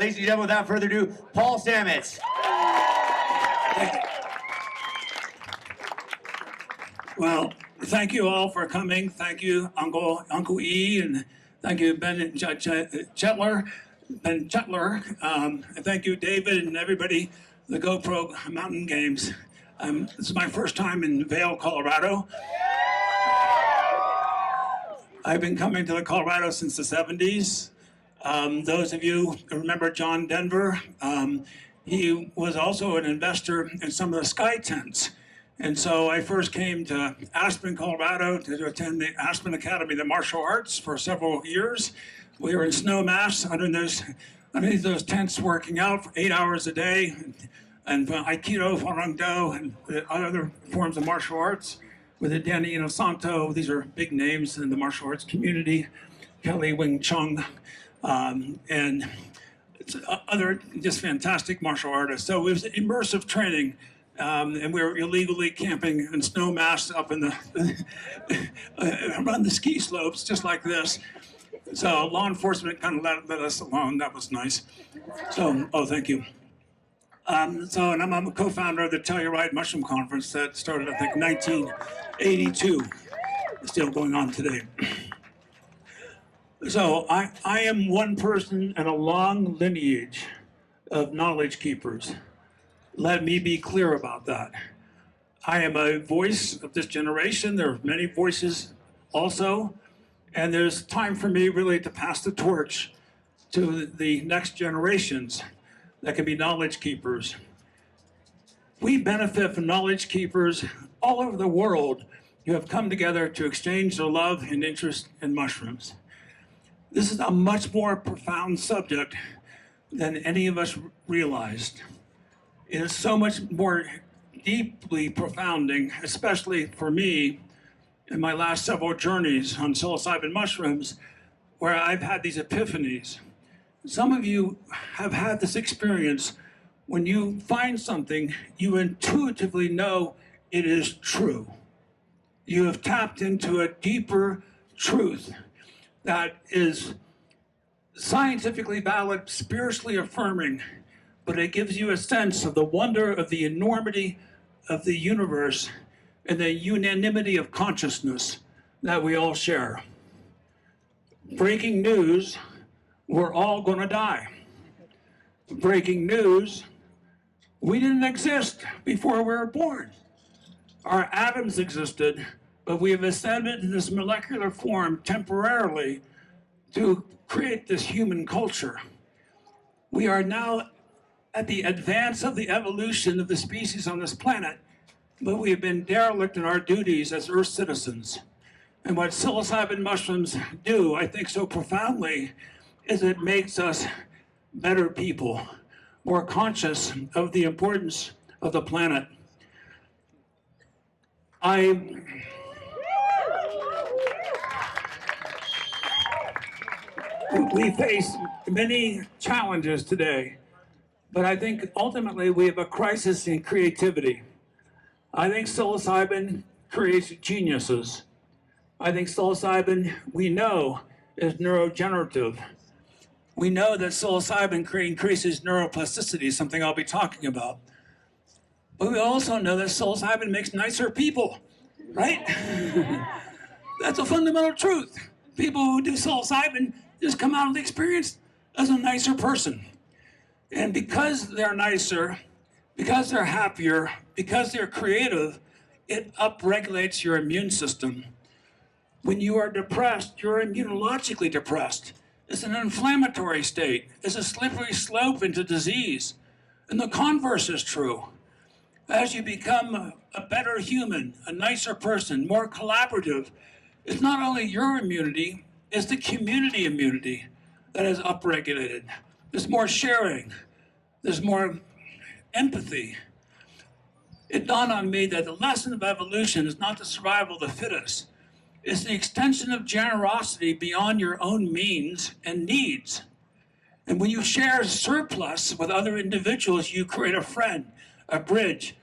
ladies and gentlemen, without further ado, Paul Stamets. Well, thank you all for coming. Thank you, Uncle E, and thank you, Ben Chetler, and thank you, David, and everybody, the GoPro Mountain Games. This is my first time in Vail, Colorado. I've been coming to Colorado since the 70s. Those of you who remember John Denver, he was also an investor in some of the sky tents. And so I first came to Aspen, Colorado to attend the Aspen Academy of the Martial Arts for several years. We were in snowmass underneath those tents working out for 8 hours a day, and Aikido, Falun Do, and other forms of martial arts with the Danny Inosanto. These are big names in the martial arts community, Kelly Wing Chun, and other just fantastic martial artists. So it was immersive training. And we were illegally camping in snowmass up in around the ski slopes, just like this. So law enforcement kind of let us alone. That was nice. So, thank you. And I'm a co-founder of the Telluride Mushroom Conference that started, I think, 1982. It's still going on today. So I am one person in a long lineage of knowledge keepers. Let me be clear about that. I am a voice of this generation. There are many voices also, and there's time for me really to pass the torch to the next generations that can be knowledge keepers. We benefit from knowledge keepers all over the world who have come together to exchange their love and interest in mushrooms. This is a much more profound subject than any of us realized. It is so much more deeply profounding, especially for me in my last several journeys on psilocybin mushrooms, where I've had these epiphanies. Some of you have had this experience when you find something, you intuitively know it is true. You have tapped into a deeper truth that is scientifically valid, spiritually affirming, but it gives you a sense of the wonder of the enormity of the universe and the unanimity of consciousness that we all share. Breaking news, we're all gonna die. Breaking news, we didn't exist before we were born. Our atoms existed, but we have ascended in this molecular form temporarily to create this human culture. We are now at the advance of the evolution of the species on this planet, but we have been derelict in our duties as Earth citizens. And what psilocybin mushrooms do, I think so profoundly, is it makes us better people, more conscious of the importance of the planet. We face many challenges today, but I think ultimately we have a crisis in creativity. I think psilocybin creates geniuses. I think psilocybin, we know, is neurogenerative. We know that psilocybin increases neuroplasticity, something I'll be talking about. But we also know that psilocybin makes nicer people, right? That's a fundamental truth. People who do psilocybin just come out of the experience as a nicer person. And because they're nicer, because they're happier, because they're creative, it upregulates your immune system. When you are depressed, you're immunologically depressed. It's an inflammatory state. It's a slippery slope into disease. And the converse is true. As you become a better human, a nicer person, more collaborative, it's not only your immunity, it's the community immunity that is upregulated. There's more sharing. There's more empathy. It dawned on me that the lesson of evolution is not the survival of the fittest. It's the extension of generosity beyond your own means and needs. And when you share surplus with other individuals, you create a friend, a bridge,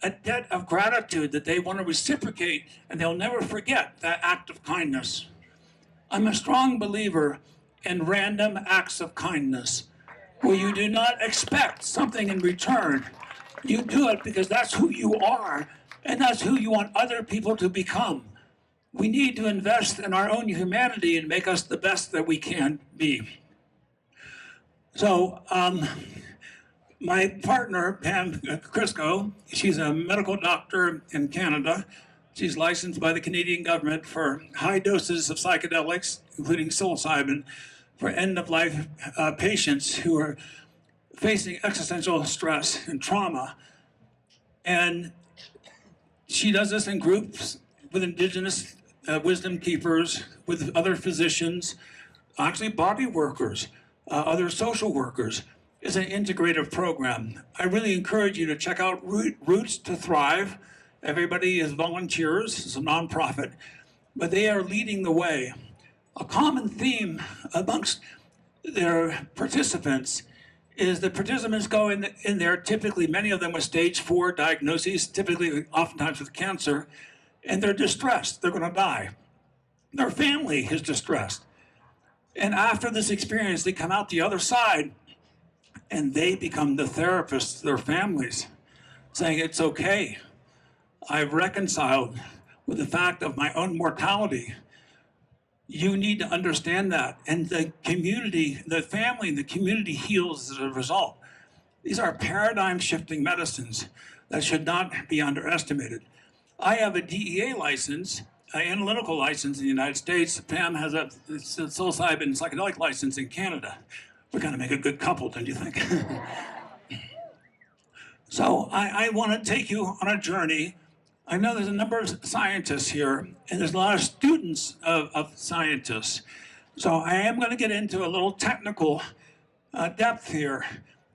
a debt of gratitude that they want to reciprocate, and they'll never forget that act of kindness. I'm a strong believer in random acts of kindness. where you do not expect something in return. You do it because that's who you are, and that's who you want other people to become. We need to invest in our own humanity and make us the best that we can be. So, my partner, Pam Crisco, she's a medical doctor in Canada. She's licensed by the Canadian government for high doses of psychedelics, including psilocybin, for end-of-life patients who are facing existential stress and trauma. And she does this in groups with indigenous wisdom keepers, with other physicians, actually body workers, other social workers. It's an integrative program. I really encourage you to check out Roots to Thrive. Everybody is volunteers, it's a nonprofit, but they are leading the way. A common theme amongst their participants is the participants go in there, typically many of them with stage 4 diagnoses, typically oftentimes with cancer, and they're distressed, they're gonna die. Their family is distressed. And after this experience, they come out the other side and they become the therapists to their families, saying, it's okay. I've reconciled with the fact of my own mortality. You need to understand that. And the community, the family, and the community heals as a result. These are paradigm shifting medicines that should not be underestimated. I have a DEA license, an analytical license in the United States. Pam has a psilocybin psychedelic license in Canada. We're gonna make a good couple, don't you think? So I wanna take you on a journey. I know there's a number of scientists here, and there's a lot of students of scientists. So I am gonna get into a little technical depth here,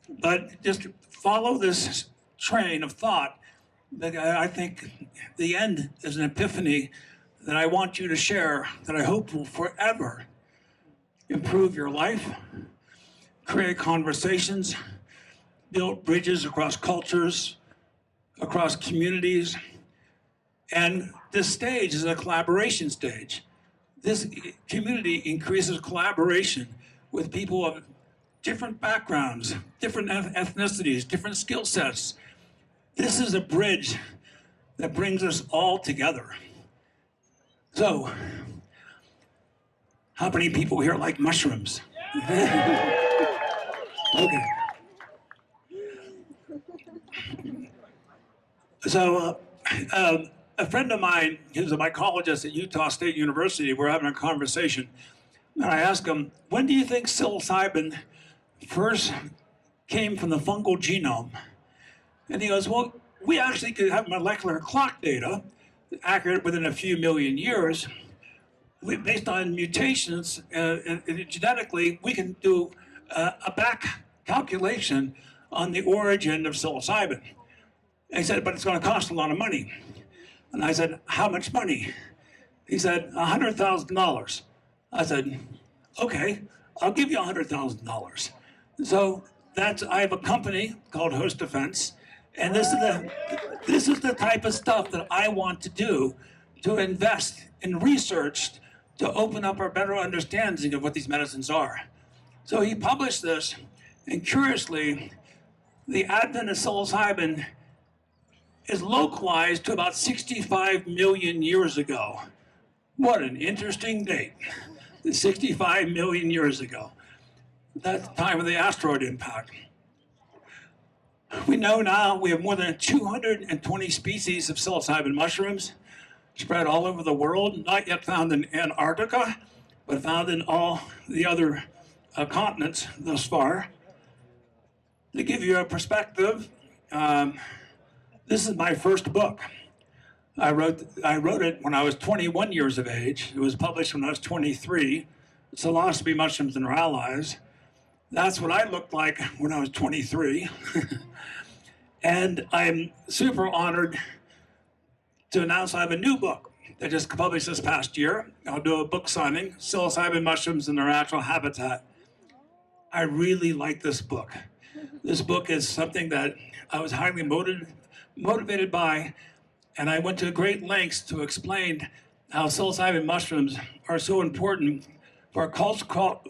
but just follow this train of thought. That I think the end is an epiphany that I want you to share, that I hope will forever improve your life, create conversations, build bridges across cultures, across communities. And this stage is a collaboration stage. This community increases collaboration with people of different backgrounds, different ethnicities, different skill sets. This is a bridge that brings us all together. So, how many people here like mushrooms? Okay. So, a friend of mine, who's a mycologist at Utah State University, we're having a conversation, and I asked him, when do you think psilocybin first came from the fungal genome? And he goes, well, we actually could have molecular clock data, accurate within a few million years. Based on mutations, genetically, we can do a back calculation on the origin of psilocybin. And he said, but it's gonna cost a lot of money. And I said, how much money? He said, $100,000. I said, okay, I'll give you $100,000. So I have a company called Host Defense, and this is the type of stuff that I want to do, to invest in research to open up our better understanding of what these medicines are. So he published this, and curiously, the advent of psilocybin is localized to about 65 million years ago. What an interesting date, 65 million years ago. That's the time of the asteroid impact. We know now we have more than 220 species of psilocybin mushrooms spread all over the world, not yet found in Antarctica, but found in all the other continents thus far. To give you a perspective, this is my first book. I wrote it when I was 21 years of age. It was published when I was 23. Psilocybe mushrooms and their allies. That's what I looked like when I was 23. And I'm super honored to announce I have a new book that just published this past year. I'll do a book signing, Psilocybin Mushrooms in Their Natural Habitat. I really like this book. This book is something that I was highly motivated by, and I went to great lengths to explain how psilocybin mushrooms are so important for our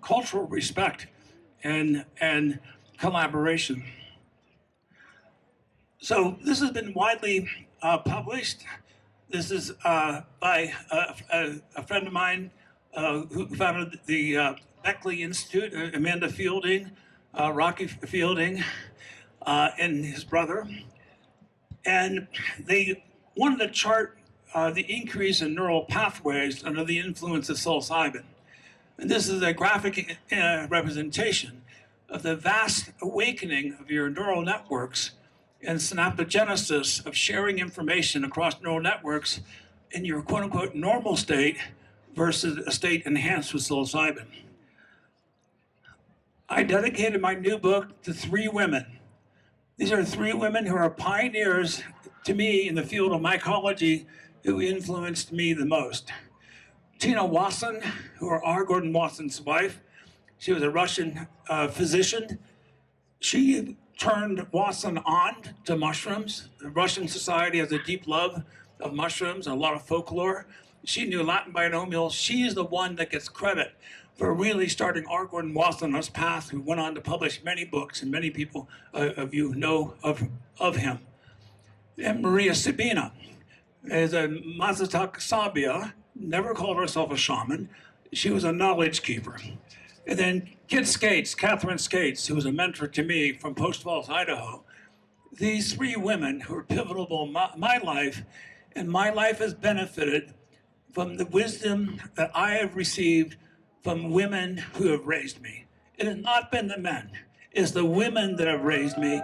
cultural respect and collaboration. So this has been widely published. This is by a friend of mine who founded the Beckley Institute, Amanda Fielding, Rocky Fielding, and his brother. And they wanted to chart the increase in neural pathways under the influence of psilocybin. And this is a graphic representation of the vast awakening of your neural networks and synaptogenesis of sharing information across neural networks in your quote-unquote normal state versus a state enhanced with psilocybin. I dedicated my new book to 3 women. These are 3 women who are pioneers to me in the field of mycology who influenced me the most. Tina Wasson, who are R. Gordon Wasson's wife. She was a Russian physician. She turned Wasson on to mushrooms. The Russian society has a deep love of mushrooms, a lot of folklore. She knew Latin binomials. She is the one that gets credit for really starting R. Gordon Wasson on his path, who went on to publish many books, and many people of you know of him. And Maria Sabina is a Mazatec Sabia, never called herself a shaman. She was a knowledge keeper. And then Catherine Skates, who was a mentor to me from Post Falls, Idaho. These 3 women who are pivotal in my life, and my life has benefited from the wisdom that I have received from women who have raised me. It has not been the men, it's the women that have raised me.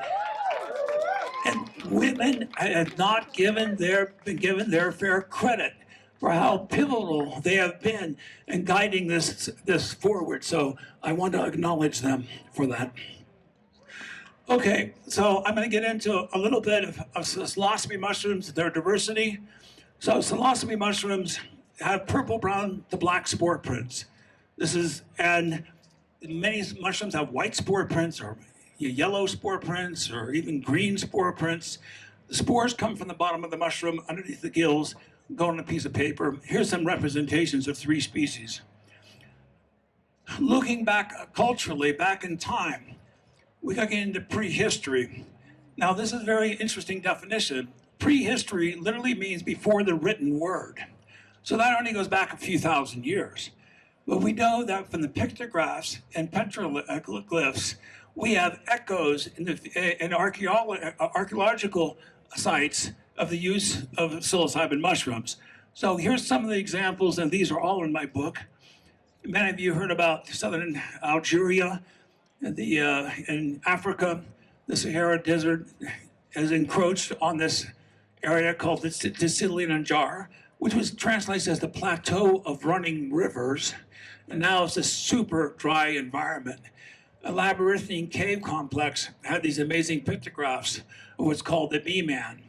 And women have not been given their fair credit for how pivotal they have been in guiding this forward. So I want to acknowledge them for that. Okay, so I'm going to get into a little bit of psilocybe mushrooms, their diversity. So psilocybe mushrooms have purple, brown to black spore prints. And many mushrooms have white spore prints or yellow spore prints or even green spore prints. The spores come from the bottom of the mushroom underneath the gills, go on a piece of paper. Here's some representations of 3 species. Looking back culturally, back in time, we got to get into prehistory. Now, this is a very interesting definition. Prehistory literally means before the written word. So that only goes back a few thousand years. But we know that from the pictographs and petroglyphs, we have echoes in archaeological sites of the use of psilocybin mushrooms. So here's some of the examples, and these are all in my book. Many of you heard about southern Algeria, in Africa. The Sahara Desert has encroached on this area called the Sicilian Anjar, which was translated as the plateau of running rivers. And now it's a super dry environment. A labyrinthine cave complex had these amazing pictographs of what's called the Bee-Man.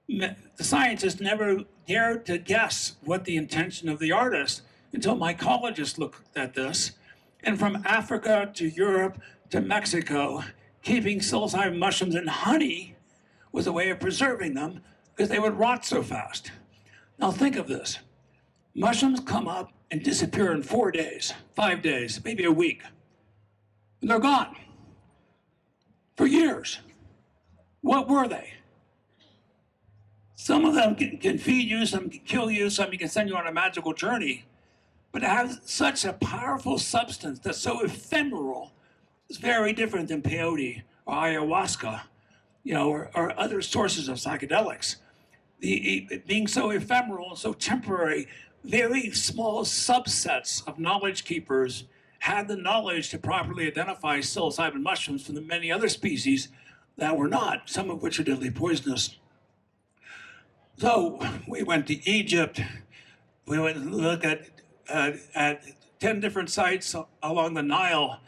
The scientists never dared to guess what the intention of the artist until mycologists looked at this. And from Africa to Europe to Mexico, keeping psilocybin mushrooms in honey was a way of preserving them because they would rot so fast. Now think of this. Mushrooms come up and disappear in 4 days, 5 days, maybe a week. And they're gone for years. What were they? Some of them can feed you, some can kill you, some can send you on a magical journey. But to have such a powerful substance that's so ephemeral is very different than peyote or ayahuasca, or other sources of psychedelics. Being so ephemeral and so temporary, very small subsets of knowledge keepers had the knowledge to properly identify psilocybin mushrooms from the many other species that were not, some of which are deadly poisonous. So we went to Egypt. We went to look at 10 different sites along the Nile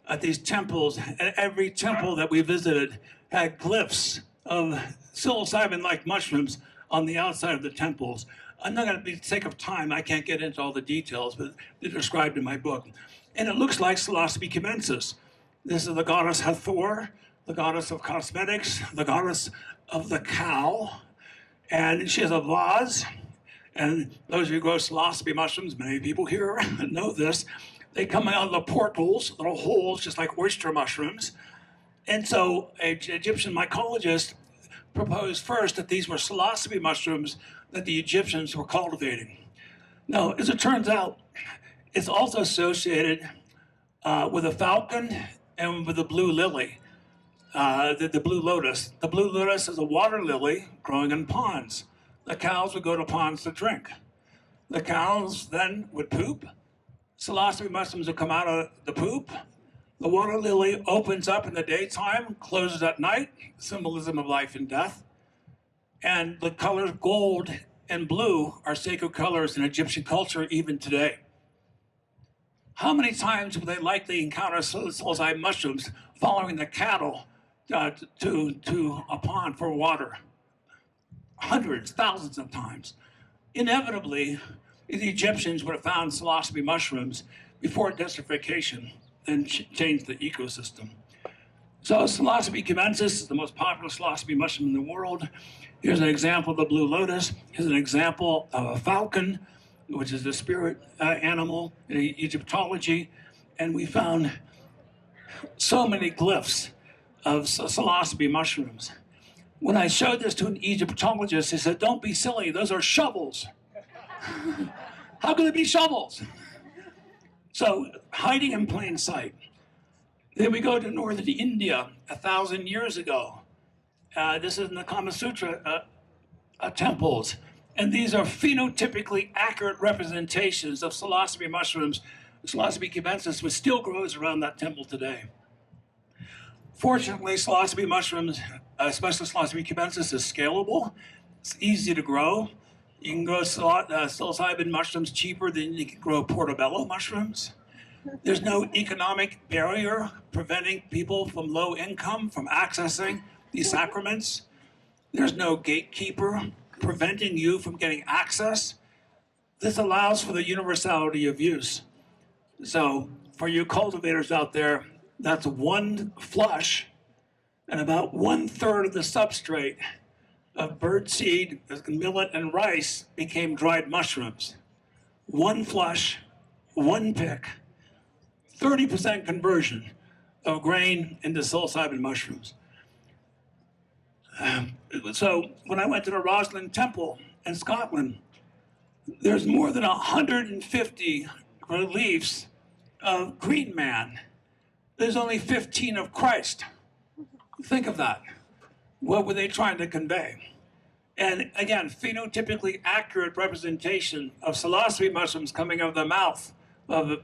at these temples, and every temple that we visited had glyphs of psilocybin-like mushrooms on the outside of the temples. I'm not going to, for the sake of time, I can't get into all the details, but they're described in my book. And it looks like Psilocybe cubensis. This is the goddess Hathor, the goddess of cosmetics, the goddess of the cow, and she has a vase. And those of you who grow psilocybe mushrooms, many people here know this. They come out of the portals, little holes, just like oyster mushrooms. And so an Egyptian mycologist proposed first that these were psilocybe mushrooms that the Egyptians were cultivating. Now, as it turns out, it's also associated with a falcon and with the blue lily, the blue lotus. The blue lotus is a water lily growing in ponds. The cows would go to ponds to drink. The cows then would poop. Psilocybe mushrooms would come out of the poop. The water lily opens up in the daytime, closes at night, symbolism of life and death. And the colors gold and blue are sacred colors in Egyptian culture even today. How many times would they likely encounter psilocybe mushrooms following the cattle to a pond for water? Hundreds, thousands of times. Inevitably, the Egyptians would have found psilocybe mushrooms before desertification and changed the ecosystem. So psilocybe cubensis is the most popular psilocybe mushroom in the world. Here's an example of the blue lotus. Here's an example of a falcon, which is the spirit animal in Egyptology. And we found so many glyphs of psilocybe mushrooms. When I showed this to an Egyptologist, he said, "Don't be silly, those are shovels." How could it be shovels? So hiding in plain sight. Then we go to northern India 1,000 years ago. This is in the Kama Sutra temples. And these are phenotypically accurate representations of psilocybe mushrooms. Psilocybe cubensis, which still grows around that temple today. Fortunately, psilocybe mushrooms, especially psilocybe cubensis, is scalable. It's easy to grow. You can grow psilocybin mushrooms cheaper than you can grow portobello mushrooms. There's no economic barrier preventing people from low income from accessing these sacraments. There's no gatekeeper preventing you from getting access. This allows for the universality of use. So for you cultivators out there, that's one flush and about 1/3 of the substrate of birdseed, millet, and rice became dried mushrooms. One flush, one pick, 30% conversion of grain into psilocybin mushrooms. So when I went to the Roslin Temple in Scotland, there's more than 150 reliefs of Green Man. There's only 15 of Christ. Think of that. What were they trying to convey? And again, phenotypically accurate representation of psilocybe mushrooms coming out of the mouth of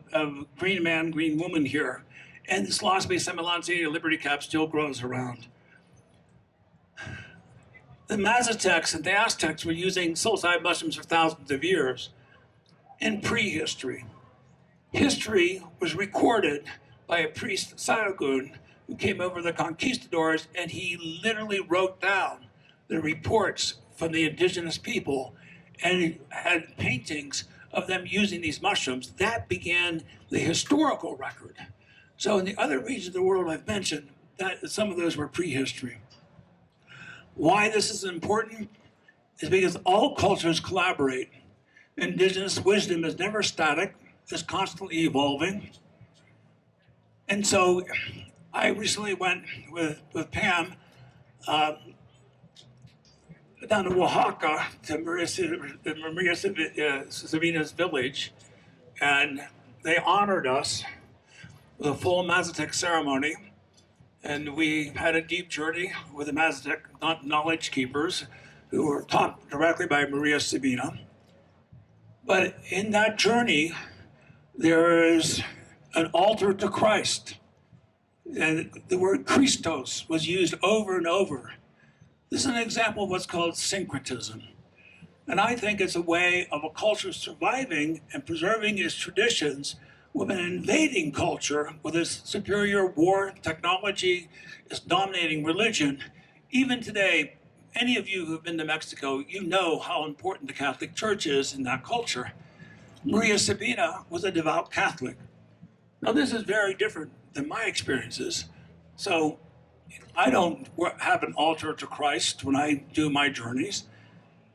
Green Man, Green Woman here. And the psilocybe semilanceae liberty cap still grows around. The Mazatecs and the Aztecs were using psilocybe mushrooms for thousands of years in prehistory. History was recorded by a priest, Saragun, who came over the conquistadors, and he literally wrote down the reports from the indigenous people and had paintings of them using these mushrooms. That began the historical record. So in the other regions of the world I've mentioned, that some of those were prehistory. Why this is important is because all cultures collaborate. Indigenous wisdom is never static, it's constantly evolving. And so I recently went with Pam down to Oaxaca to Maria Sabina's village, and they honored us with a full Mazatec ceremony. And we had a deep journey with the Mazatec knowledge keepers who were taught directly by Maria Sabina. But in that journey, there is an altar to Christ. And the word Christos was used over and over. This is an example of what's called syncretism. And I think it's a way of a culture surviving and preserving its traditions with an invading culture with its superior war technology, its dominating religion. Even today, any of you who've been to Mexico, you know how important the Catholic Church is in that culture. Maria Sabina was a devout Catholic. Now, this is very different than my experiences. So I don't have an altar to Christ when I do my journeys,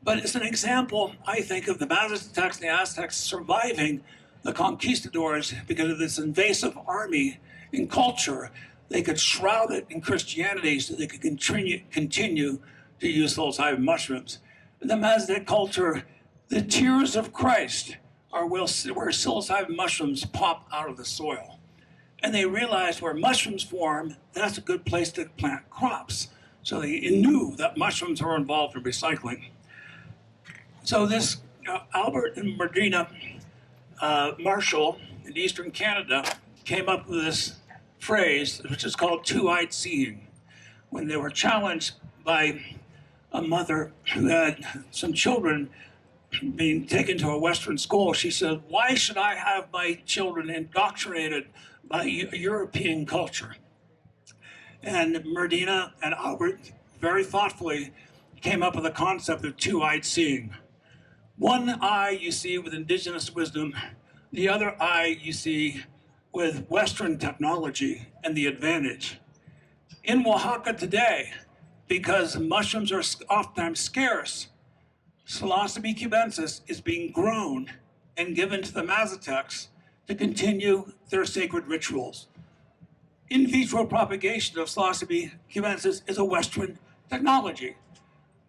but it's an example, I think, of the Mazatecs and the Aztecs surviving the conquistadors, because of this invasive army and culture, they could shroud it in Christianity so they could continue to use psilocybin mushrooms. In the Mazatec culture, the tears of Christ are where psilocybin mushrooms pop out of the soil. And they realized where mushrooms form, that's a good place to plant crops. So they knew that mushrooms were involved in recycling. So this Albert and Medina Marshall in Eastern Canada came up with this phrase, which is called two-eyed seeing. When they were challenged by a mother who had some children being taken to a Western school, she said, "Why should I have my children indoctrinated by European culture?" And Merdina and Albert very thoughtfully came up with the concept of two-eyed seeing. One eye you see with indigenous wisdom, the other eye you see with Western technology and the advantage. In Oaxaca today, because mushrooms are oftentimes scarce, Psilocybe cubensis is being grown and given to the Mazatecs to continue their sacred rituals. In vitro propagation of Psilocybe cubensis is a Western technology.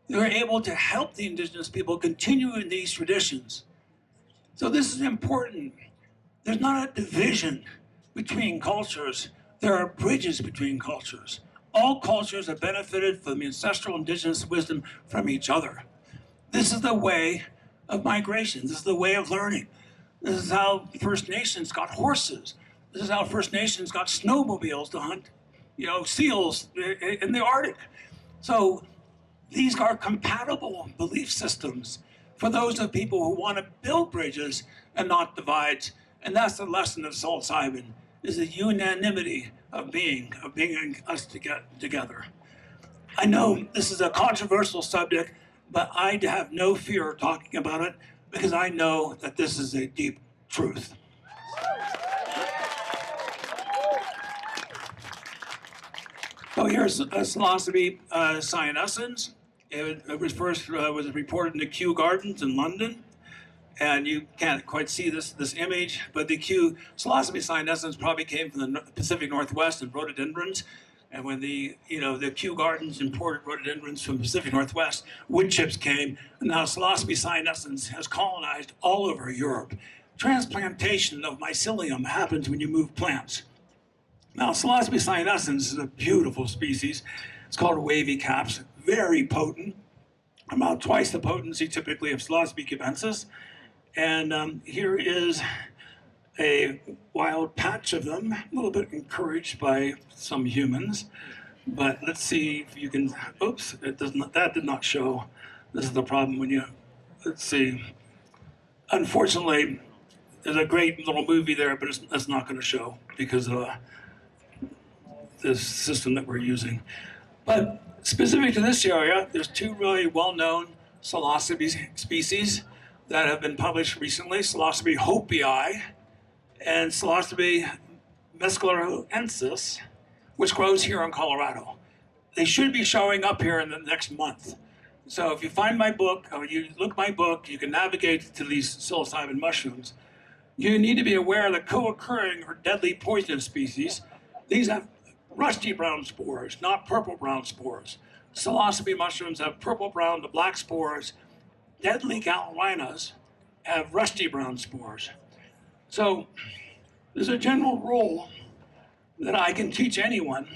They're able to help the indigenous people continue in these traditions. So this is important. There's not a division between cultures. There are bridges between cultures. All cultures have benefited from the ancestral indigenous wisdom from each other. This is the way of migration. This is the way of learning. This is how First Nations got horses. This is how First Nations got snowmobiles to hunt, seals in the Arctic. So these are compatible belief systems for those of people who want to build bridges and not divides. And that's the lesson of psilocybin, is the unanimity of being us to get together. I know this is a controversial subject, but I have no fear of talking about it because I know that this is a deep truth. So here's psilocybe cyanescens. It was first was reported in the Kew Gardens in London, and you can't quite see this image, but the psilocybe cyanescens probably came from the Pacific Northwest and rhododendrons. And when the Kew Gardens imported rhododendrons from the Pacific Northwest, wood chips came, and now psilocybe cyanescens has colonized all over Europe. Transplantation of mycelium happens when you move plants. Now, psilocybe cyanescens is a beautiful species. It's called wavy caps, very potent, about twice the potency typically of psilocybe cubensis. And here is a wild patch of them, a little bit encouraged by some humans. But let's see if you can, oops, that did not show. This is the problem when let's see. Unfortunately, there's a great little movie there, but it's not going to show because of this system that we're using. But specific to this area, there's two really well-known psilocybe species that have been published recently, Psilocybe hopii and Psilocybe mesclarensis, which grows here in Colorado. They should be showing up here in the next month. So if you find my book, or you look my book, you can navigate to these psilocybin mushrooms. You need to be aware of the co-occurring or deadly poisonous species. These have rusty brown spores, not purple brown spores. Psilocybe mushrooms have purple brown to black spores. Deadly gallerinas have rusty brown spores. So there's a general rule that I can teach anyone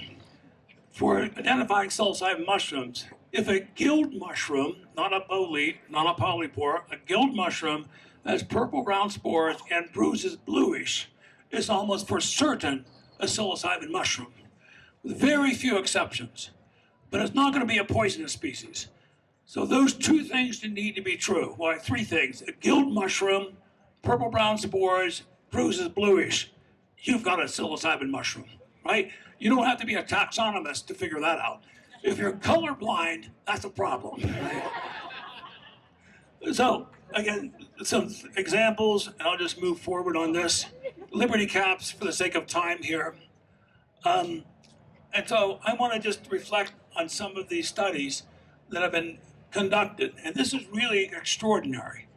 for identifying psilocybin mushrooms. If a guild mushroom, not a bolete, not a polypore, a guild mushroom has purple brown spores and bruises bluish, it's almost for certain a psilocybin mushroom, with very few exceptions. But it's not going to be a poisonous species. So those two things need to be true. Well, three things: a guild mushroom, purple brown spores, bruises bluish. You've got a psilocybin mushroom, right? You don't have to be a taxonomist to figure that out. If you're colorblind, that's a problem. Right? So again, some examples, and I'll just move forward on this. Liberty caps for the sake of time here. And so I want to just reflect on some of these studies that have been conducted, and this is really extraordinary.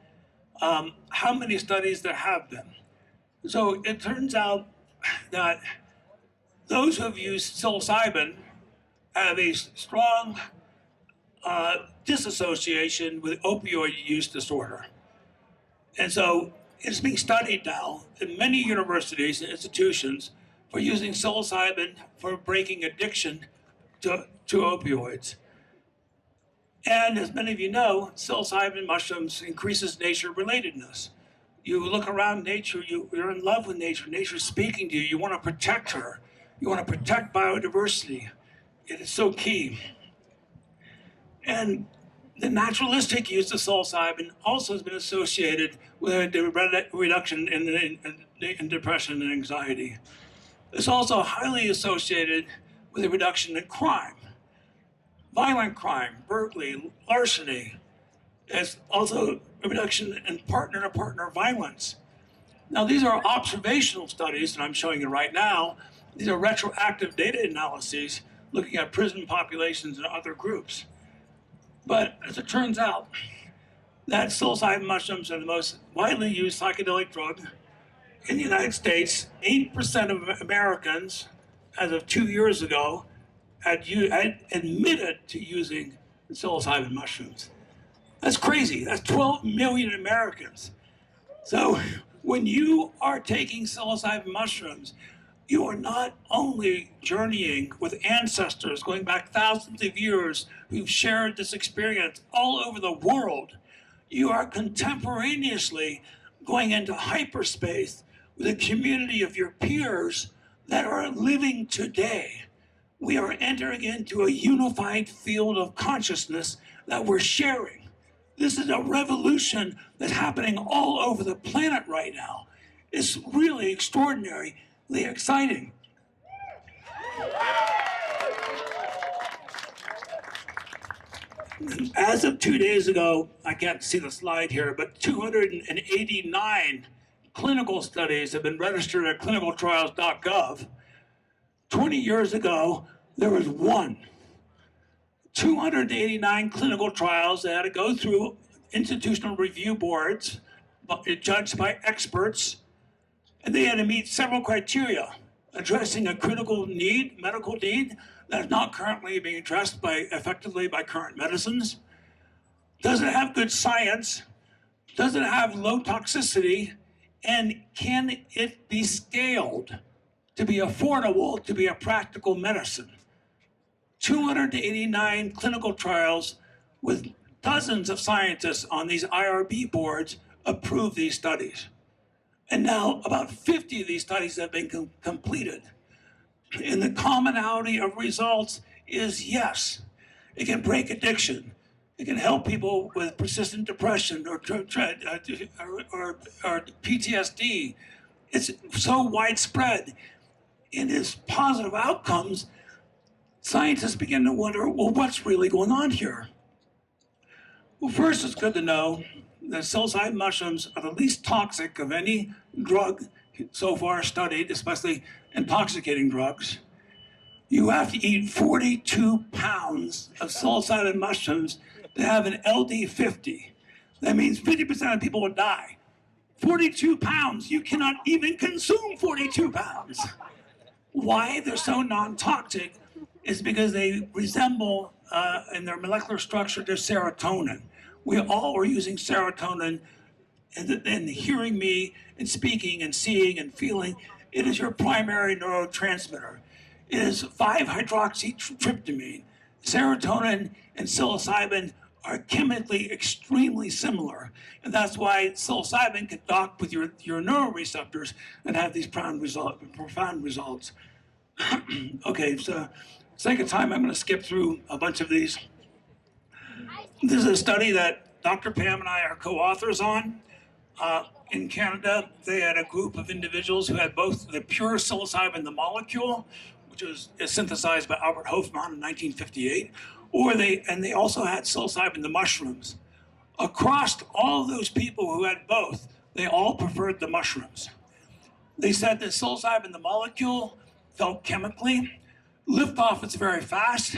How many studies there have been. So it turns out that those who have used psilocybin have a strong disassociation with opioid use disorder. And so it's being studied now in many universities and institutions for using psilocybin for breaking addiction to opioids. And as many of you know, psilocybin mushrooms increases nature relatedness. You look around nature, you're in love with nature. Nature's speaking to you. You want to protect her. You want to protect biodiversity. It is so key. And the naturalistic use of psilocybin also has been associated with a reduction in depression and anxiety. It's also highly associated with a reduction in crime, violent crime, burglary, larceny. It's also a reduction in partner-to-partner violence. Now, these are observational studies that I'm showing you right now. These are retroactive data analyses looking at prison populations and other groups. But as it turns out, that psilocybin mushrooms are the most widely used psychedelic drug in the United States. 8% of Americans, as of 2 years ago, had admitted to using psilocybin mushrooms. That's crazy. That's 12 million Americans. So when you are taking psilocybin mushrooms, you are not only journeying with ancestors going back thousands of years who've shared this experience all over the world, you are contemporaneously going into hyperspace with a community of your peers that are living today. We are entering into a unified field of consciousness that we're sharing. This is a revolution that's happening all over the planet right now. It's really extraordinarily exciting. As of 2 days ago, I can't see the slide here, but 289 clinical studies have been registered at clinicaltrials.gov. 20 years ago, there was one. 289 clinical trials that had to go through institutional review boards, judged by experts, and they had to meet several criteria, addressing a critical need, medical need, that is not currently being addressed effectively by current medicines. Does it have good science? Does it have low toxicity? And can it be scaled to be affordable, to be a practical medicine? 289 clinical trials with dozens of scientists on these IRB boards approved these studies. And now about 50 of these studies have been completed. And the commonality of results is yes, it can break addiction. It can help people with persistent depression or PTSD. It's so widespread. In its positive outcomes, scientists begin to wonder, well, what's really going on here? Well, first, it's good to know that psilocybin mushrooms are the least toxic of any drug so far studied, especially intoxicating drugs. You have to eat 42 pounds of psilocybin mushrooms to have an LD50. That means 50% of people will die. 42 pounds, you cannot even consume 42 pounds. Why they're so non-toxic is because they resemble, in their molecular structure, to serotonin. We all are using serotonin, and hearing me and speaking and seeing and feeling, it is your primary neurotransmitter. It is 5-hydroxytryptamine. Serotonin and psilocybin are chemically extremely similar. And that's why psilocybin can dock with your neuroreceptors and have these profound results. Okay, so sake of time, I'm going to skip through a bunch of these. This is a study that Dr. Pam and I are co-authors on. In Canada, they had a group of individuals who had both the pure psilocybin, the molecule, which was synthesized by Albert Hofmann in 1958, and they also had psilocybin, the mushrooms. Across all those people who had both, they all preferred the mushrooms. They said that psilocybin, the molecule, felt chemically. Liftoff is very fast,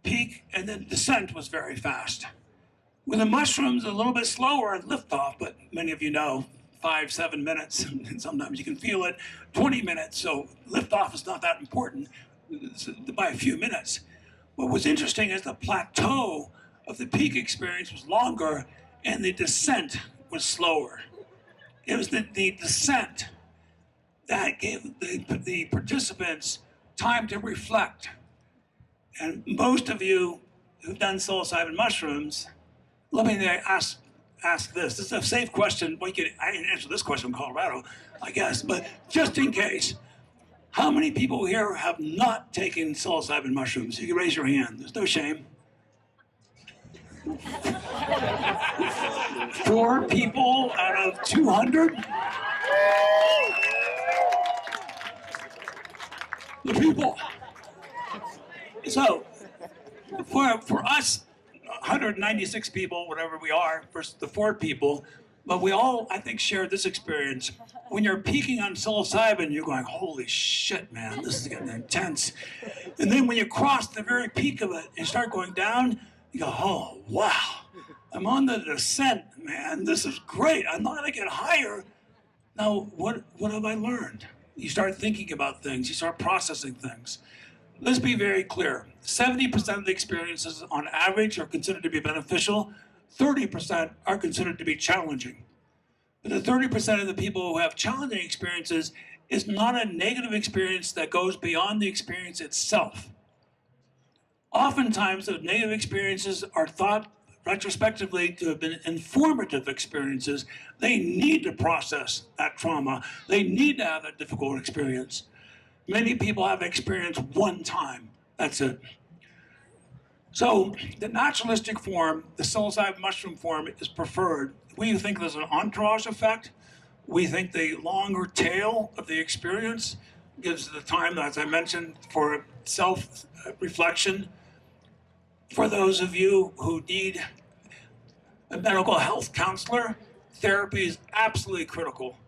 peak, and then descent was very fast. With the mushrooms, a little bit slower at liftoff, but many of you know, 5-7 minutes, and sometimes you can feel it 20 minutes. So liftoff is not that important by a few minutes. What was interesting is the plateau of the peak experience was longer and the descent was slower. It was the descent that gave the participants time to reflect. And most of you who've done psilocybin mushrooms, let me ask this. This is a safe question. Well, I didn't answer this question in Colorado, I guess, but just in case. How many people here have not taken psilocybin mushrooms? You can raise your hand. There's no shame. 4 people out of 200? The people. So, for us, 196 people, whatever we are, versus the 4 people, but we all, I think, share this experience. When you're peaking on psilocybin, you're going, holy shit, man, this is getting intense. And then when you cross the very peak of it and start going down, you go, oh, wow, I'm on the descent, man, this is great. I'm not gonna get higher. Now, what have I learned? You start thinking about things, you start processing things. Let's be very clear. 70% of the experiences on average are considered to be beneficial. 30% are considered to be challenging. But the 30% of the people who have challenging experiences is not a negative experience that goes beyond the experience itself. Oftentimes, those negative experiences are thought retrospectively to have been informative experiences. They need to process that trauma. They need to have that difficult experience. Many people have experienced one time. That's it. So the naturalistic form, the psilocybin mushroom form, is preferred. We think there's an entourage effect. We think the longer tail of the experience gives the time, as I mentioned, for self-reflection. For those of you who need a mental health counselor, therapy is absolutely critical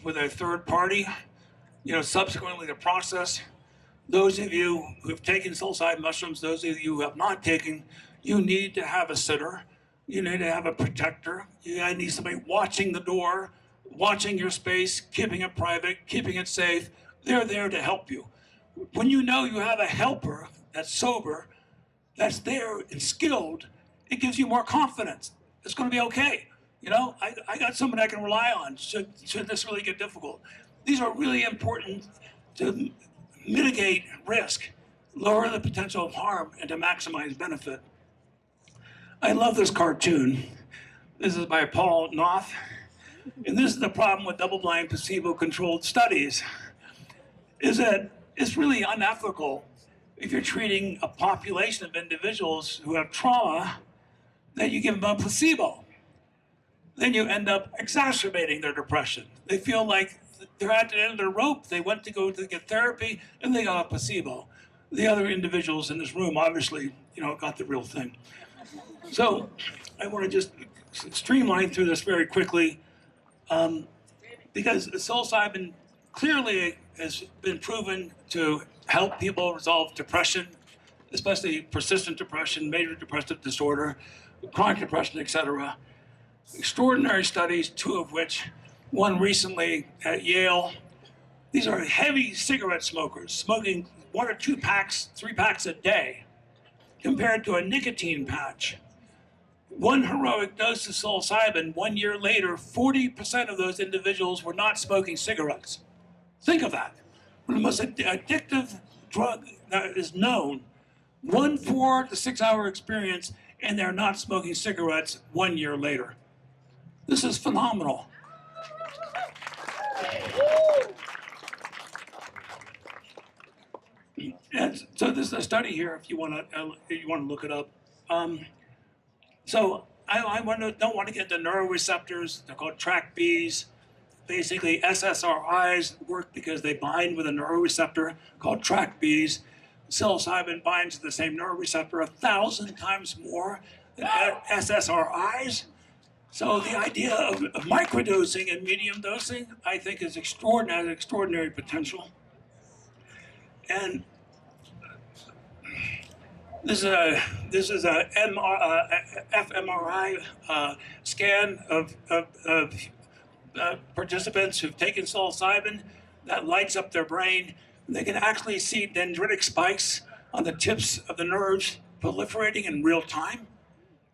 with a third party. Subsequently the process. Those of you who have taken psilocybin mushrooms, those of you who have not taken, you need to have a sitter. You need to have a protector. You need somebody watching the door, watching your space, keeping it private, keeping it safe. They're there to help you. When you know you have a helper that's sober, that's there and skilled, it gives you more confidence. It's going to be okay. I got somebody I can rely on should this really get difficult. These are really important to mitigate risk, lower the potential of harm, and to maximize benefit. I love this cartoon. This is by Paul Stamets, and this is the problem with double-blind, placebo-controlled studies, is that it's really unethical if you're treating a population of individuals who have trauma that you give them a placebo. Then you end up exacerbating their depression. They feel like they're at the end of their rope. They went to go to get therapy and they got a placebo. The other individuals in this room obviously, got the real thing. So I want to just streamline through this very quickly because psilocybin clearly has been proven to help people resolve depression, especially persistent depression, major depressive disorder, chronic depression, etc. Extraordinary studies, 2 of which, one recently at Yale. These are heavy cigarette smokers, smoking 1 or 2 packs, 3 packs a day, compared to a nicotine patch. 1 heroic dose of psilocybin, 1 year later, 40% of those individuals were not smoking cigarettes. Think of that. One of the most addictive drug that is known. 1 4 to 6 hour experience, and they're not smoking cigarettes 1 year later. This is phenomenal. And so there's a study here if you want to look it up. So I don't want to get into neuroreceptors. They're called TrkBs. Basically, SSRIs work because they bind with a neuroreceptor called TrkBs. Psilocybin binds to the same neuroreceptor 1,000 times more than SSRIs. So the idea of microdosing and medium dosing, I think, is extraordinary potential. And this is a fMRI scan of participants who've taken psilocybin that lights up their brain. They can actually see dendritic spikes on the tips of the nerves proliferating in real time.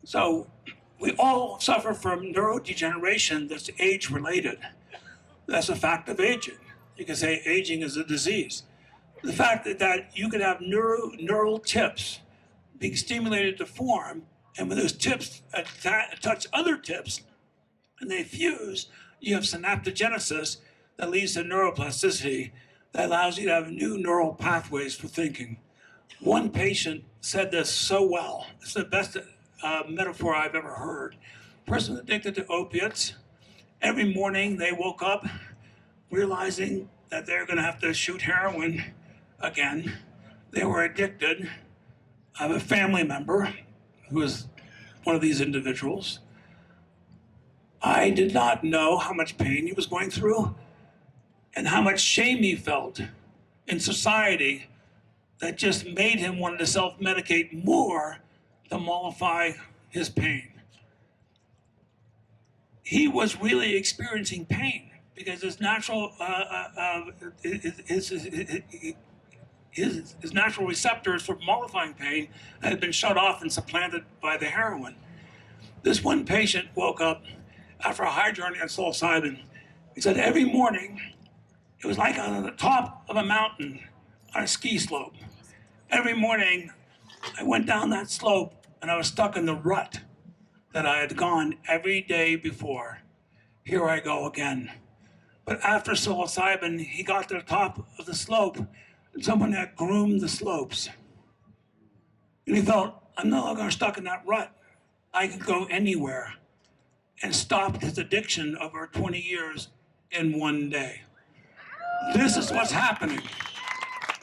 So we all suffer from neurodegeneration that's age-related. That's a fact of aging. You can say aging is a disease. The fact that you could have neural tips being stimulated to form, and when those tips touch other tips and they fuse, you have synaptogenesis that leads to neuroplasticity that allows you to have new neural pathways for thinking. One patient said this so well. It's the best metaphor I've ever heard. Person addicted to opiates, every morning they woke up realizing that they're going to have to shoot heroin again. They were addicted. I have a family member who is one of these individuals. I did not know how much pain he was going through and how much shame he felt in society that just made him want to self-medicate more to mollify his pain. He was really experiencing pain because his natural his natural receptors for mollifying pain had been shut off and supplanted by the heroin. This one patient woke up after a high journey on psilocybin. He said every morning it was like on the top of a mountain on a ski slope. Every morning I went down that slope and I was stuck in the rut that I had gone every day before. Here I go again. But after psilocybin, he got to the top of the slope and someone had groomed the slopes. And he felt, I'm no longer stuck in that rut. I can go anywhere, and stopped his addiction over 20 years in one day. This is what's happening.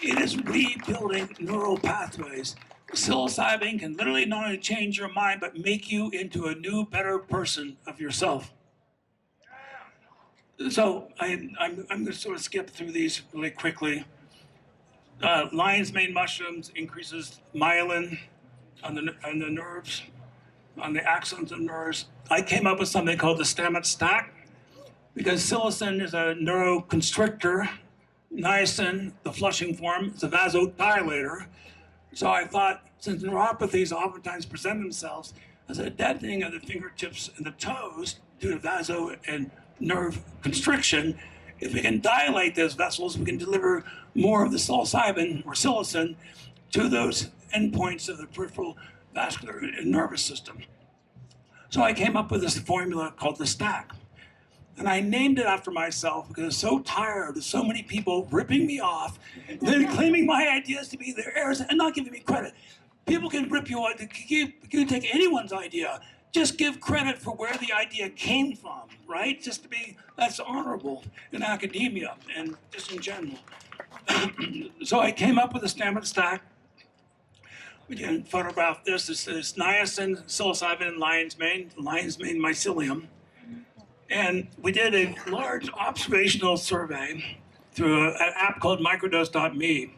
It is rebuilding neural pathways. Psilocybin can literally not only change your mind, but make you into a new, better person of yourself. So I'm going to sort of skip through these really quickly. Lion's mane mushrooms increases myelin on the nerves, on the axons of nerves. I came up with something called the Stamets stack because psilocin is a neuroconstrictor. Niacin, the flushing form, is a vasodilator. So I thought, since neuropathies oftentimes present themselves as a deadening of the fingertips and the toes due to vaso and nerve constriction, if we can dilate those vessels, we can deliver more of the psilocybin or psilocin to those endpoints of the peripheral vascular and nervous system. So I came up with this formula called the stack. And I named it after myself because I was so tired of so many people ripping me off, then claiming my ideas to be their heirs and not giving me credit. People can rip you off, you can take anyone's idea. Just give credit for where the idea came from, right? Just to be, that's honorable in academia and just in general. So I came up with a Stamets stack. We can photograph this. This is niacin, psilocybin, and lion's mane mycelium. And we did a large observational survey through an app called microdose.me.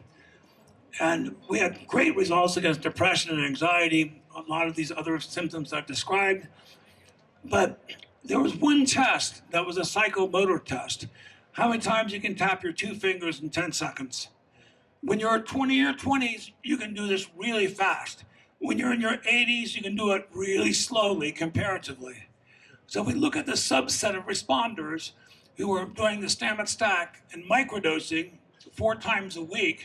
And we had great results against depression and anxiety, a lot of these other symptoms I've described. But there was one test that was a psychomotor test. How many times you can tap your two fingers in 10 seconds. When you're 20 in your 20s, you can do this really fast. When you're in your 80s, you can do it really slowly, comparatively. So we look at the subset of responders who were doing the Stamets stack and microdosing 4 times a week,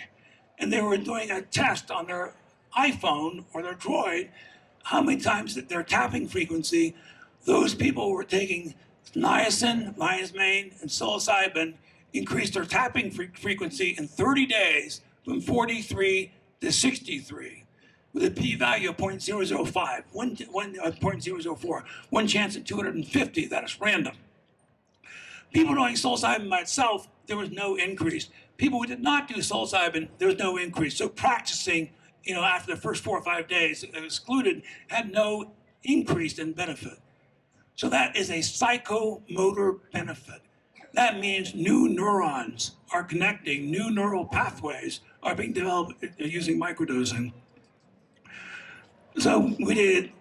and they were doing a test on their iPhone or their Droid, how many times their tapping frequency, those people were taking niacin, lion's mane, and psilocybin, increased their tapping frequency in 30 days from 43 to 63. With a p-value of 0.005, 0.004, one chance in 250 that is random. People doing psilocybin by itself, there was no increase. People who did not do psilocybin, there was no increase. So practicing, after the first 4 or 5 days, excluded, had no increase in benefit. So that is a psychomotor benefit. That means new neurons are connecting, new neural pathways are being developed using microdosing. So we did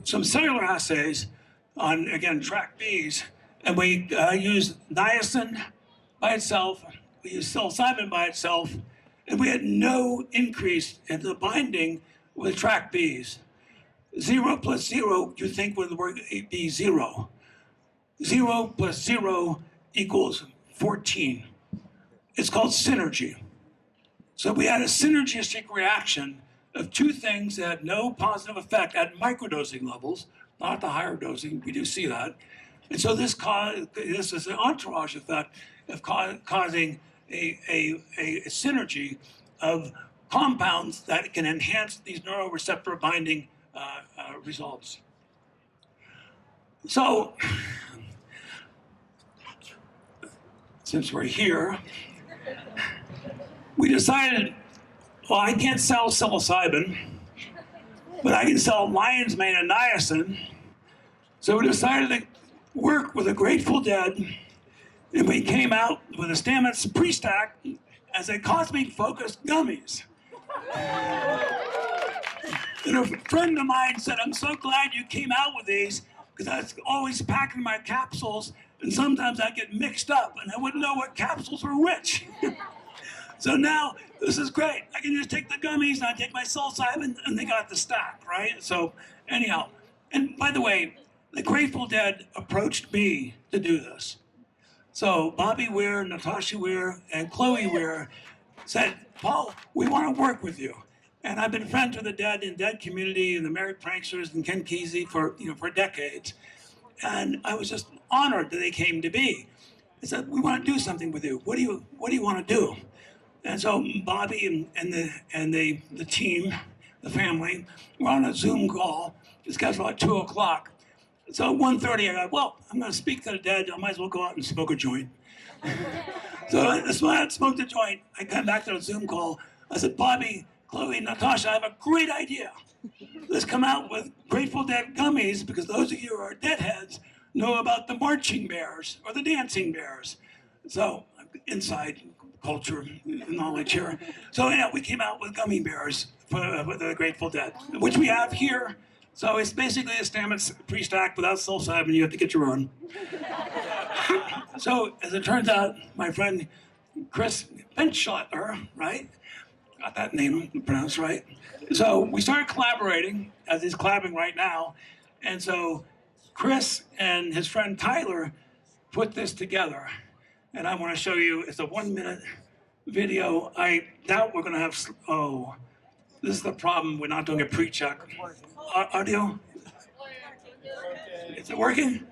some cellular assays on, again, track Bs, And we used niacin by itself, we used psilocybin by itself, and we had no increase in the binding with track Bs. 0 plus 0, you think would be 0. 0 plus 0 equals 14. It's called synergy. So we had a synergistic reaction of two things that had no positive effect at microdosing levels, not the higher dosing, we do see that. And so this is an entourage effect of causing a synergy of compounds that can enhance these neuroreceptor binding results. So, since we're here, we decided, well, I can't sell psilocybin, but I can sell lion's mane and niacin. So we decided to work with the Grateful Dead, and we came out with a Stamets pre-stack as a cosmic-focused gummies. And a friend of mine said, I'm so glad you came out with these, because I was always packing my capsules, and sometimes I get mixed up, and I wouldn't know what capsules were which. So now, this is great. I can just take the gummies, and I take my psilocybin, and they got the stack, right? So anyhow, and by the way, the Grateful Dead approached me to do this. So Bobby Weir, Natasha Weir, and Chloe Weir said, Paul, we want to work with you. And I've been friends with the Dead and Dead community and the Merry Pranksters and Ken Kesey for decades. And I was just honored that they came to be. I said, we want to do something with you. What do you want to do? And so Bobby and the team, the family, were on a Zoom call. This guy's about 2 o'clock. So at 1:30, I go, well, I'm going to speak to the Dead. I might as well go out and smoke a joint. So I smoked a joint. I come back to the Zoom call. I said, Bobby, Chloe, Natasha, I have a great idea. Let's come out with Grateful Dead gummies, because those of you who are Deadheads know about the marching bears or the dancing bears. So inside culture knowledge here. So yeah, we came out with gummy bears for the Grateful Dead, which we have here. So it's basically a Stamets pre-stack without psilocybin. You have to get your own. So as it turns out, my friend Chris Benchschotter, right? Got that name pronounced right. So we started collaborating, as he's collabing right now. And so Chris and his friend Tyler put this together. And I want to show you, it's a 1-minute video. I doubt we're going to have, oh, this is the problem. We're not doing a pre-check. Audio? Is it working?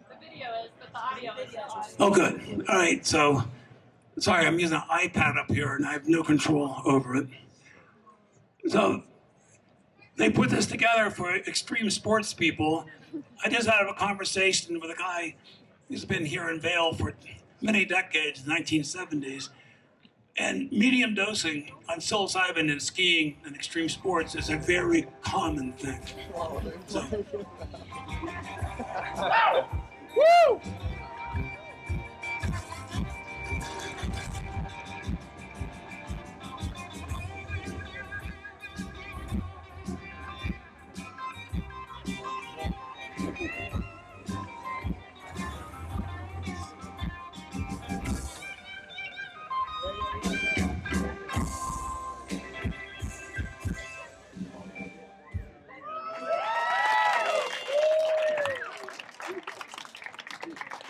The video is, but the audio is not. Oh, good. All right. So, sorry, I'm using an iPad up here, and I have no control over it. So, they put this together for extreme sports people. I just had a conversation with a guy who's been here in Vail for many decades, 1970s. And medium dosing on psilocybin in skiing and extreme sports is a very common thing. So. Woo!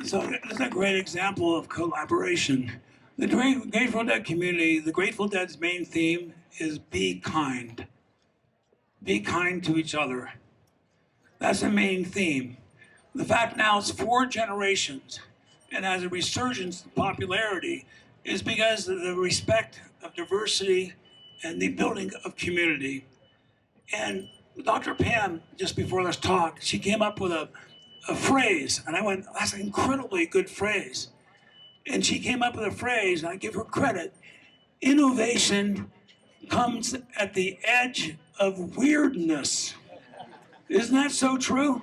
So this is a great example of collaboration. The Grateful Dead community, the Grateful Dead's main theme is be kind. Be kind to each other. That's the main theme. The fact now it's 4 generations and has a resurgence in popularity is because of the respect of diversity and the building of community. And Dr. Pam, just before this talk, she came up with a phrase, and I went, that's an incredibly good phrase. And she came up with a phrase, and I give her credit. Innovation comes at the edge of weirdness. Isn't that so true?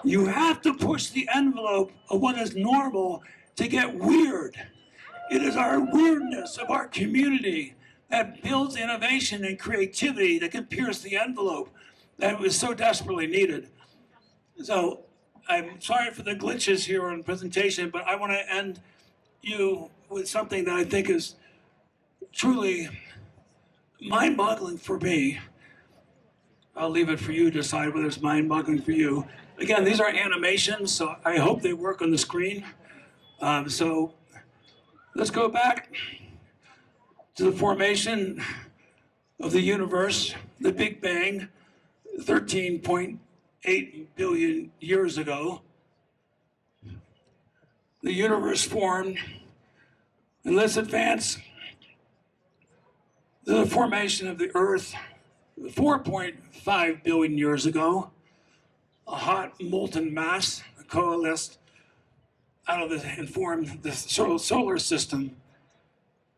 You have to push the envelope of what is normal to get weird. It is our weirdness of our community that builds innovation and creativity that can pierce the envelope that was so desperately needed. So I'm sorry for the glitches here on presentation, but I want to end you with something that I think is truly mind-boggling for me. I'll leave it for you to decide whether it's mind-boggling for you. Again, these are animations, so I hope they work on the screen. So let's go back to the formation of the universe, the Big Bang, 13.8 billion years ago. The universe formed, and let's advance to the formation of the Earth 4.5 billion years ago. A hot molten mass coalesced out of it and formed the solar system.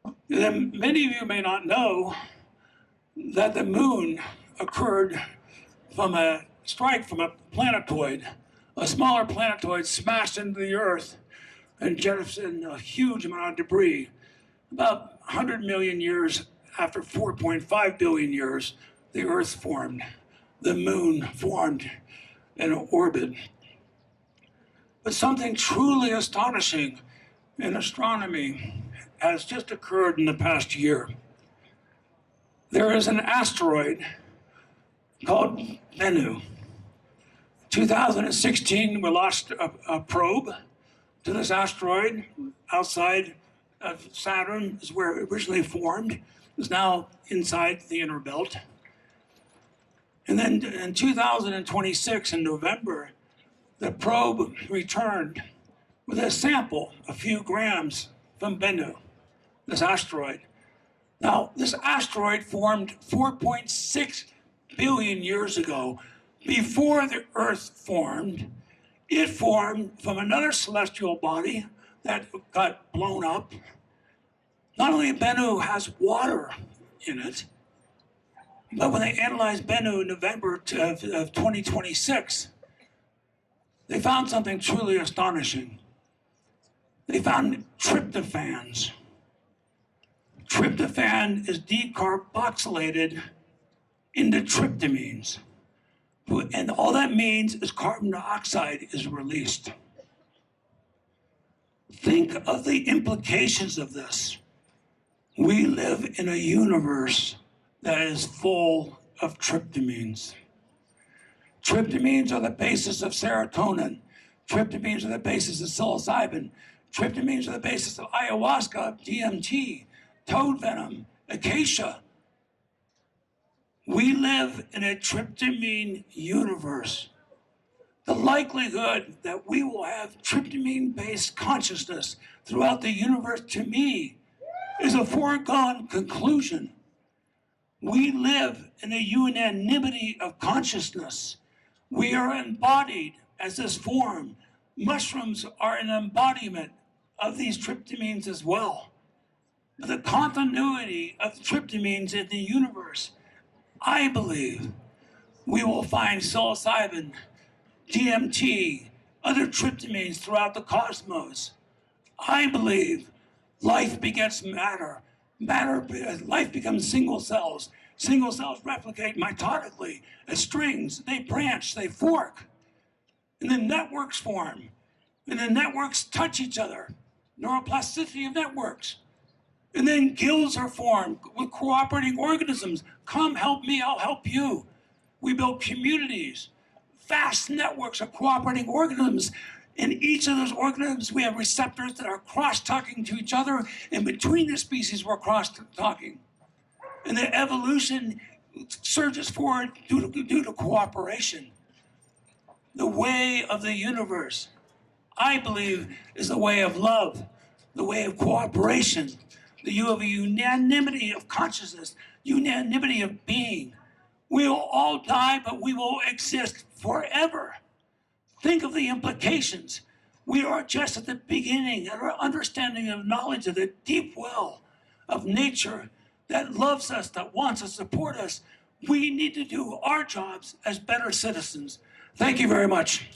And then many of you may not know that the moon occurred from a strike from a planetoid. A smaller planetoid smashed into the Earth and jettisoned a huge amount of debris. About 100 million years after 4.5 billion years, the Earth formed. The moon formed in an orbit. But something truly astonishing in astronomy has just occurred in the past year. There is an asteroid called Bennu. 2016, we launched a probe to this asteroid outside of Saturn, is where it originally formed. It's now inside the inner belt. And then in 2026, in November, the probe returned with a sample, a few grams from Bennu, this asteroid. Now, this asteroid formed 4.6 billion years ago. Before the Earth formed, it formed from another celestial body that got blown up. Not only Bennu has water in it, but when they analyzed Bennu in November of 2026, they found something truly astonishing. They found tryptophans. Tryptophan is decarboxylated into tryptamines. And all that means is carbon dioxide is released. Think of the implications of this. We live in a universe that is full of tryptamines. Tryptamines are the basis of serotonin. Tryptamines are the basis of psilocybin. Tryptamines are the basis of ayahuasca, DMT, toad venom, acacia. We live in a tryptamine universe. The likelihood that we will have tryptamine-based consciousness throughout the universe, to me, is a foregone conclusion. We live in a unanimity of consciousness. We are embodied as this form. Mushrooms are an embodiment of these tryptamines as well. The continuity of tryptamines in the universe, I believe we will find psilocybin, DMT, other tryptamines throughout the cosmos. I believe life begets matter. Life becomes single cells. Single cells replicate mitotically as strings. They branch, they fork. And then networks form. And then networks touch each other. Neuroplasticity of networks. And then guilds are formed with cooperating organisms. Come help me, I'll help you. We build communities, vast networks of cooperating organisms. In each of those organisms, we have receptors that are cross-talking to each other, and between the species, we're cross-talking. And the evolution surges forward due to cooperation. The way of the universe, I believe, is the way of love, the way of cooperation. You have a unanimity of consciousness, unanimity of being. We will all die, but we will exist forever. Think of the implications. We are just at the beginning of our understanding of knowledge of the deep well of nature that loves us, that wants to support us. We need to do our jobs as better citizens. Thank you very much.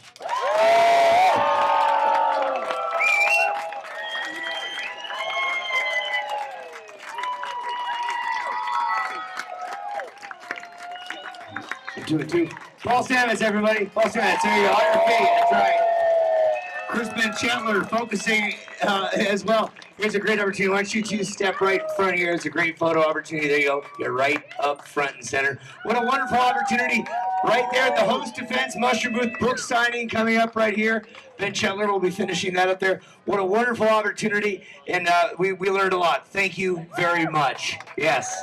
Do it too. Paul Stamets, everybody. Paul Stamets. There you go. On your feet. That's right. Crispin Chandler focusing as well. Here's a great opportunity. Why don't you two step right in front of here? It's a great photo opportunity. There you go. You're right up front and center. What a wonderful opportunity. Right there at the host defense mushroom booth, book signing coming up right here. Ben Chandler will be finishing that up there. What a wonderful opportunity. And we learned a lot. Thank you very much. Yes.